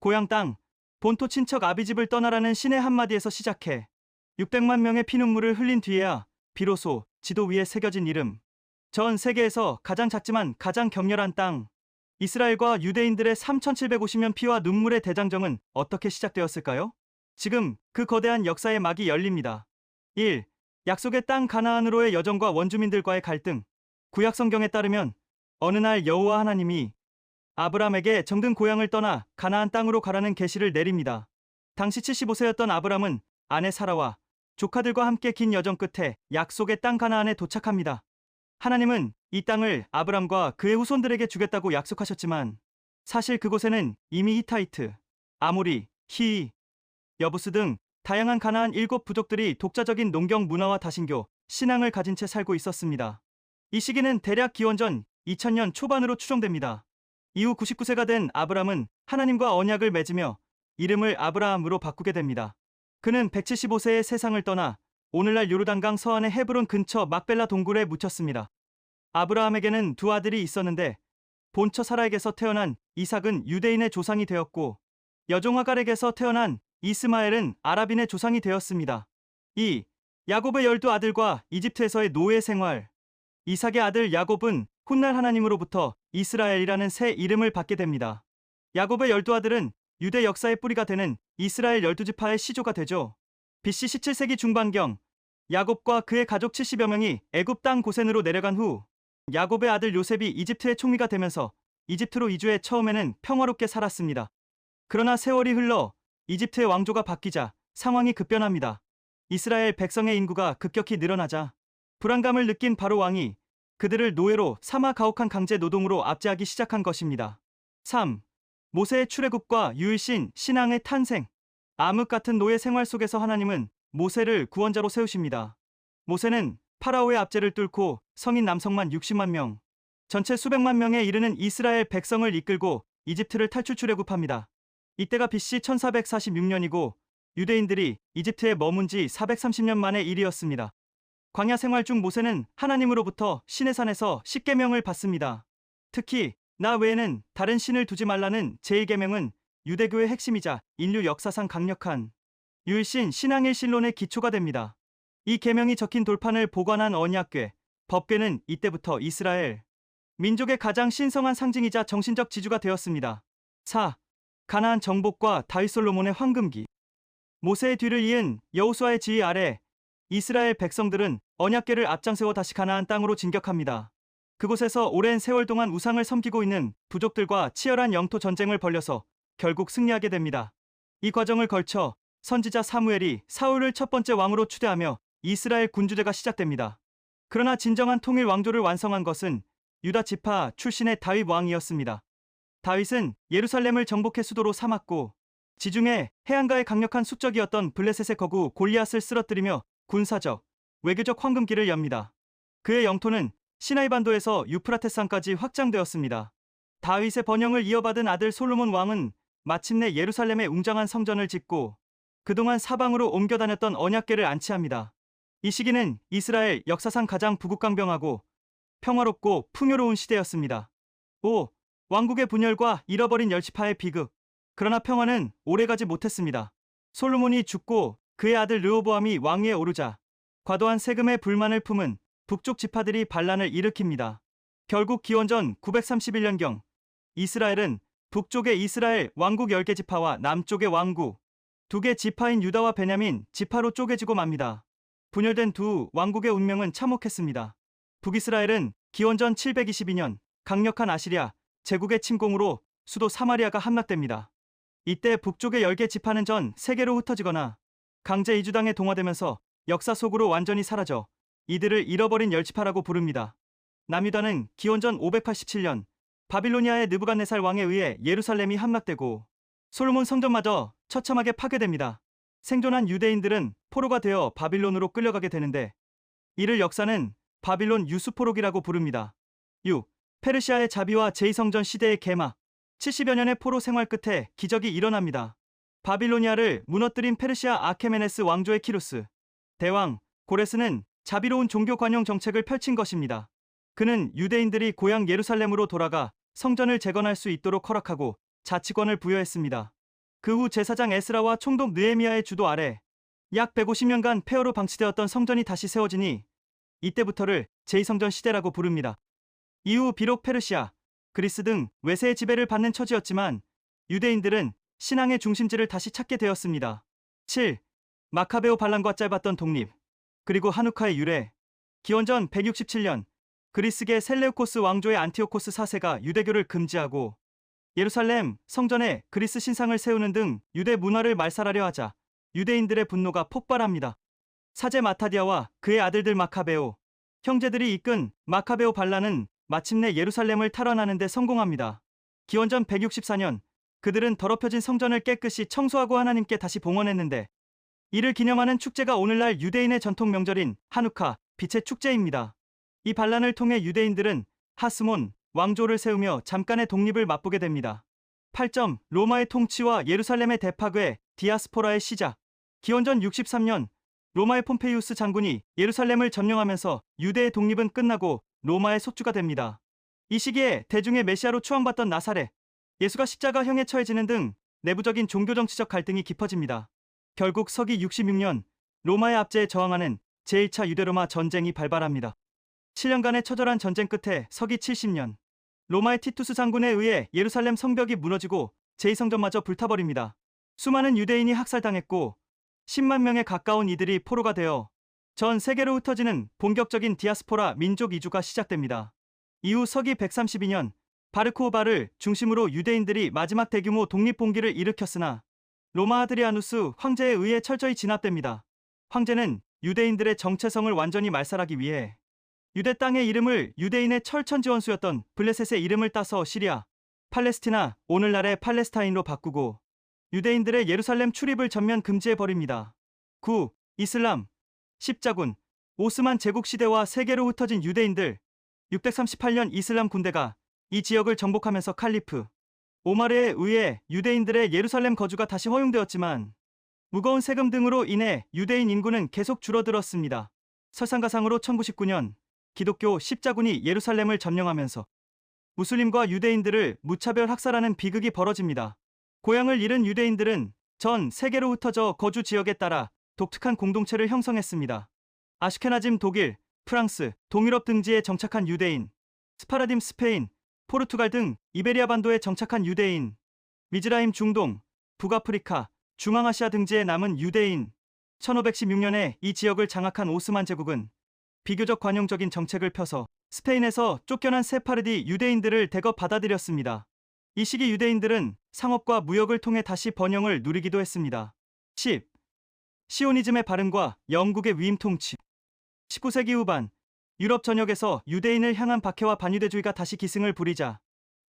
고향 땅, 본토 친척 아비집을 떠나라는 신의 한마디에서 시작해 600만 명의 피눈물을 흘린 뒤에야 비로소 지도 위에 새겨진 이름. 전 세계에서 가장 작지만 가장 격렬한 땅. 이스라엘과 유대인들의 3,750년 피와 눈물의 대장정은 어떻게 시작되었을까요? 지금 그 거대한 역사의 막이 열립니다. 1. 약속의 땅 가나안으로의 여정과 원주민들과의 갈등. 구약 성경에 따르면 어느 날 여호와 하나님이 아브람에게 정든 고향을 떠나 가나안 땅으로 가라는 계시를 내립니다. 당시 75세였던 아브람은 아내 사라와 조카들과 함께 긴 여정 끝에 약속의 땅 가나안에 도착합니다. 하나님은 이 땅을 아브람과 그의 후손들에게 주겠다고 약속하셨지만 사실 그곳에는 이미 히타이트, 아모리, 히위, 여부스 등 다양한 가나안 7부족들이 독자적인 농경 문화와 다신교, 신앙을 가진 채 살고 있었습니다. 이 시기는 대략 기원전 2000년 초반으로 추정됩니다. 이후 99세가 된 아브람은 하나님과 언약을 맺으며 이름을 아브라함으로 바꾸게 됩니다. 그는 175세에 세상을 떠나 오늘날 요르단강 서안의 헤브론 근처 막벨라 동굴에 묻혔습니다. 아브라함에게는 두 아들이 있었는데 본처 사라에게서 태어난 이삭은 유대인의 조상이 되었고 여종 하갈에게서 태어난 이스마엘은 아랍인의 조상이 되었습니다. 2. 야곱의 12아들과 이집트에서의 노예 생활. 이삭의 아들 야곱은 훗날 하나님으로부터 이스라엘이라는 새 이름을 받게 됩니다. 야곱의 12아들은 유대 역사의 뿌리가 되는 이스라엘 12지파의 시조가 되죠. BC 17세기 중반경 야곱과 그의 가족 70여 명이 애굽 땅 고센으로 내려간 후 야곱의 아들 요셉이 이집트의 총리가 되면서 이집트로 이주해 처음에는 평화롭게 살았습니다. 그러나 세월이 흘러 이집트의 왕조가 바뀌자 상황이 급변합니다. 이스라엘 백성의 인구가 급격히 늘어나자 불안감을 느낀 바로 왕이 그들을 노예로 삼아 가혹한 강제 노동으로 압제하기 시작한 것입니다. 3. 모세의 출애굽과 유일신, 신앙의 탄생. 암흑 같은 노예 생활 속에서 하나님은 모세를 구원자로 세우십니다. 모세는 파라오의 압제를 뚫고 성인 남성만 60만 명, 전체 수백만 명에 이르는 이스라엘 백성을 이끌고 이집트를 탈출 출애굽합니다. 이때가 BC 1446년이고 유대인들이 이집트에 머문 지 430년 만의 일이었습니다. 광야 생활 중 모세는 하나님으로부터 시내산에서 10계명을 받습니다. 특히 나 외에는 다른 신을 두지 말라는 제1계명은 유대교의 핵심이자 인류 역사상 강력한 유일신 신앙의 신론의 기초가 됩니다. 이 계명이 적힌 돌판을 보관한 언약궤, 법궤는 이때부터 이스라엘 민족의 가장 신성한 상징이자 정신적 지주가 되었습니다. 4. 가나안 정복과 다윗 솔로몬의 황금기. 모세의 뒤를 이은 여호수아의 지휘 아래 이스라엘 백성들은 언약궤를 앞장세워 다시 가나안 땅으로 진격합니다. 그곳에서 오랜 세월 동안 우상을 섬기고 있는 부족들과 치열한 영토 전쟁을 벌여서 결국 승리하게 됩니다. 이 과정을 걸쳐 선지자 사무엘이 사울을 첫 번째 왕으로 추대하며 이스라엘 군주제가 시작됩니다. 그러나 진정한 통일 왕조를 완성한 것은 유다 지파 출신의 다윗 왕이었습니다. 다윗은 예루살렘을 정복해 수도로 삼았고 지중해 해안가의 강력한 숙적이었던 블레셋의 거구 골리앗을 쓰러뜨리며 군사적, 외교적 황금기를 엽니다. 그의 영토는 시나이 반도에서 유프라테스강까지 확장되었습니다. 다윗의 번영을 이어받은 아들 솔로몬 왕은 마침내 예루살렘에 웅장한 성전을 짓고 그동안 사방으로 옮겨 다녔던 언약궤를 안치합니다. 이 시기는 이스라엘 역사상 가장 부국강병하고 평화롭고 풍요로운 시대였습니다. 5. 왕국의 분열과 잃어버린 열지파의 비극. 그러나 평화는 오래가지 못했습니다. 솔로몬이 죽고 그의 아들 르호보암이 왕위에 오르자 과도한 세금에 불만을 품은 북쪽 지파들이 반란을 일으킵니다. 결국 기원전 931년경 이스라엘은 북쪽의 이스라엘 왕국 10개 지파와 남쪽의 왕국 2개 지파인 유다와 베냐민 지파로 쪼개지고 맙니다. 분열된 두 왕국의 운명은 참혹했습니다. 북이스라엘은 기원전 722년 강력한 아시리아 제국의 침공으로 수도 사마리아가 함락됩니다. 이때 북쪽의 10개 지파는 전 세계로 흩어지거나 강제 이주당에 동화되면서 역사 속으로 완전히 사라져 이들을 잃어버린 열지파라고 부릅니다. 남유다는 기원전 587년 바빌로니아의 느부갓네살 왕에 의해 예루살렘이 함락되고 솔로몬 성전마저 처참하게 파괴됩니다. 생존한 유대인들은 포로가 되어 바빌론으로 끌려가게 되는데 이를 역사는 바빌론 유수포로기라고 부릅니다. 6. 페르시아의 자비와 제2성전 시대의 개막. 70여 년의 포로 생활 끝에 기적이 일어납니다. 바빌로니아를 무너뜨린 페르시아 아케메네스 왕조의 키루스 대왕 고레스는 자비로운 종교 관용 정책을 펼친 것입니다. 그는 유대인들이 고향 예루살렘으로 돌아가 성전을 재건할 수 있도록 허락하고 자치권을 부여했습니다. 그 후 제사장 에스라와 총독 느헤미야의 주도 아래 약 150년간 폐허로 방치되었던 성전이 다시 세워지니 이때부터를 제2성전 시대라고 부릅니다. 이후 비록 페르시아, 그리스 등 외세의 지배를 받는 처지였지만 유대인들은 신앙의 중심지를 다시 찾게 되었습니다. 7. 마카베오 반란과 짧았던 독립. 그리고 하누카의 유래. 기원전 167년 그리스계 셀레우코스 왕조의 안티오코스 4세가 유대교를 금지하고 예루살렘 성전에 그리스 신상을 세우는 등 유대 문화를 말살하려 하자 유대인들의 분노가 폭발합니다. 사제 마타디아와 그의 아들들 마카베오, 형제들이 이끈 마카베오 반란은 마침내 예루살렘을 탈환하는 데 성공합니다. 기원전 164년 그들은 더럽혀진 성전을 깨끗이 청소하고 하나님께 다시 봉헌했는데 이를 기념하는 축제가 오늘날 유대인의 전통 명절인 하누카, 빛의 축제입니다. 이 반란을 통해 유대인들은 하스몬, 왕조를 세우며 잠깐의 독립을 맛보게 됩니다. 8점. 로마의 통치와 예루살렘의 대파괴, 디아스포라의 시작. 기원전 63년 로마의 폼페이우스 장군이 예루살렘을 점령하면서 유대의 독립은 끝나고 로마의 속주가 됩니다. 이 시기에 대중의 메시아로 추앙받던 나사렛, 예수가 십자가형에 처해지는 등 내부적인 종교정치적 갈등이 깊어집니다. 결국 서기 66년 로마의 압제에 저항하는 제1차 유대로마 전쟁이 발발합니다. 7년간의 처절한 전쟁 끝에 서기 70년 로마의 티투스 장군에 의해 예루살렘 성벽이 무너지고 제2성전마저 불타버립니다. 수많은 유대인이 학살당했고 10만 명에 가까운 이들이 포로가 되어 전 세계로 흩어지는 본격적인 디아스포라 민족 이주가 시작됩니다. 이후 서기 132년 바르코바를 중심으로 유대인들이 마지막 대규모 독립봉기를 일으켰으나 로마 아드리아누스 황제에 의해 철저히 진압됩니다. 황제는 유대인들의 정체성을 완전히 말살하기 위해 유대 땅의 이름을 유대인의 철천지원수였던 블레셋의 이름을 따서 시리아, 팔레스티나, 오늘날의 팔레스타인로 바꾸고 유대인들의 예루살렘 출입을 전면 금지해버립니다. 9. 이슬람, 십자군, 오스만 제국 시대와 세계로 흩어진 유대인들. 638년 이슬람 군대가 이 지역을 정복하면서 칼리프 오마르에 의해 유대인들의 예루살렘 거주가 다시 허용되었지만 무거운 세금 등으로 인해 유대인 인구는 계속 줄어들었습니다. 설상가상으로 1099년 기독교 십자군이 예루살렘을 점령하면서 무슬림과 유대인들을 무차별 학살하는 비극이 벌어집니다. 고향을 잃은 유대인들은 전 세계로 흩어져 거주 지역에 따라 독특한 공동체를 형성했습니다. 아슈케나즘 독일, 프랑스, 동유럽 등지에 정착한 유대인, 스파라딤 스페인, 포르투갈 등 이베리아 반도에 정착한 유대인, 미즈라임 중동, 북아프리카, 중앙아시아 등지에 남은 유대인. 1516년에 이 지역을 장악한 오스만 제국은 비교적 관용적인 정책을 펴서 스페인에서 쫓겨난 세파르디 유대인들을 대거 받아들였습니다. 이 시기 유대인들은 상업과 무역을 통해 다시 번영을 누리기도 했습니다. 10. 시오니즘의 발흥과 영국의 위임 통치. 19세기 후반 유럽 전역에서 유대인을 향한 박해와 반유대주의가 다시 기승을 부리자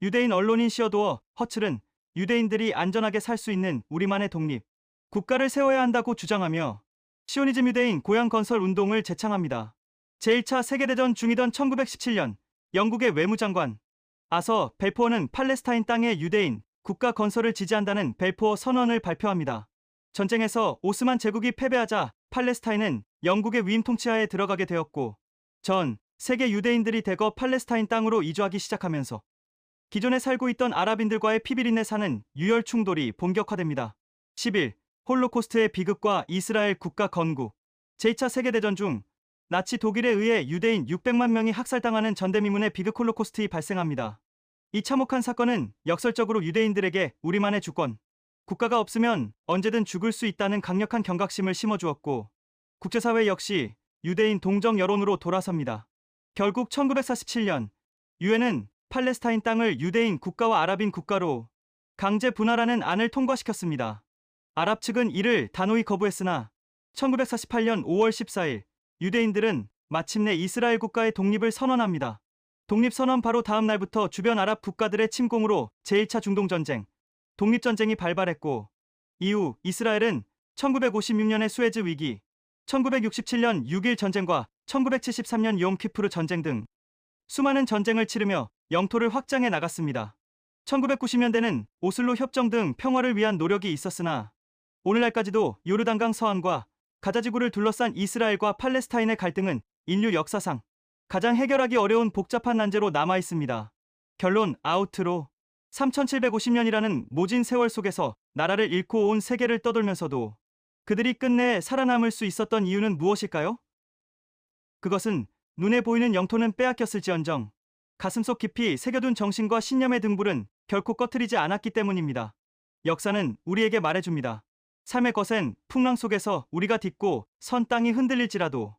유대인 언론인 시어도어 허츠는 유대인들이 안전하게 살 수 있는 우리만의 독립 국가를 세워야 한다고 주장하며 시오니즘 유대인 고향 건설 운동을 제창합니다. 제1차 세계대전 중이던 1917년 영국의 외무장관 아서 벨포어는 팔레스타인 땅의 유대인 국가 건설을 지지한다는 벨포어 선언을 발표합니다. 전쟁에서 오스만 제국이 패배하자 팔레스타인은 영국의 위임 통치하에 들어가게 되었고 전 세계 유대인들이 대거 팔레스타인 땅으로 이주하기 시작하면서 기존에 살고 있던 아랍인들과의 피비린내 사는 유혈 충돌이 본격화됩니다. 11. 홀로코스트의 비극과 이스라엘 국가 건국. 제2차 세계대전 중 나치 독일에 의해 유대인 600만 명이 학살당하는 전대미문의 비극 홀로코스트가 발생합니다. 이 참혹한 사건은 역설적으로 유대인들에게 우리만의 주권, 국가가 없으면 언제든 죽을 수 있다는 강력한 경각심을 심어주었고 국제사회 역시 유대인 동정 여론으로 돌아섭니다. 결국 1947년 유엔은 팔레스타인 땅을 유대인 국가와 아랍인 국가로 강제 분할하는 안을 통과시켰습니다. 아랍 측은 이를 단호히 거부했으나 1948년 5월 14일 유대인들은 마침내 이스라엘 국가의 독립을 선언합니다. 독립선언 바로 다음 날부터 주변 아랍 국가들의 침공으로 제1차 중동전쟁, 독립전쟁이 발발했고 이후 이스라엘은 1956년의 수에즈 위기, 1967년 6.1 전쟁과 1973년 욤키푸르 전쟁 등 수많은 전쟁을 치르며 영토를 확장해 나갔습니다. 1990년대는 오슬로 협정 등 평화를 위한 노력이 있었으나 오늘날까지도 요르단강 서안과 가자지구를 둘러싼 이스라엘과 팔레스타인의 갈등은 인류 역사상 가장 해결하기 어려운 복잡한 난제로 남아 있습니다. 결론 아우트로 3750년이라는 모진 세월 속에서 나라를 잃고 온 세계를 떠돌면서도 그들이 끝내 살아남을 수 있었던 이유는 무엇일까요? 그것은 눈에 보이는 영토는 빼앗겼을지언정 가슴속 깊이 새겨둔 정신과 신념의 등불은 결코 꺼트리지 않았기 때문입니다. 역사는 우리에게 말해줍니다. 삶의 거센 풍랑 속에서 우리가 딛고 선 땅이 흔들릴지라도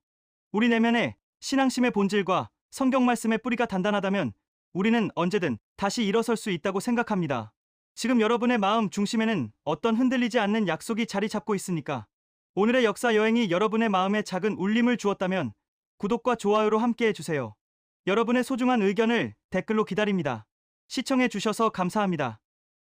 우리 내면의 신앙심의 본질과 성경 말씀의 뿌리가 단단하다면 우리는 언제든 다시 일어설 수 있다고 생각합니다. 지금 여러분의 마음 중심에는 어떤 흔들리지 않는 약속이 자리 잡고 있습니까? 오늘의 역사 여행이 여러분의 마음에 작은 울림을 주었다면 구독과 좋아요로 함께 해주세요. 여러분의 소중한 의견을 댓글로 기다립니다. 시청해 주셔서 감사합니다.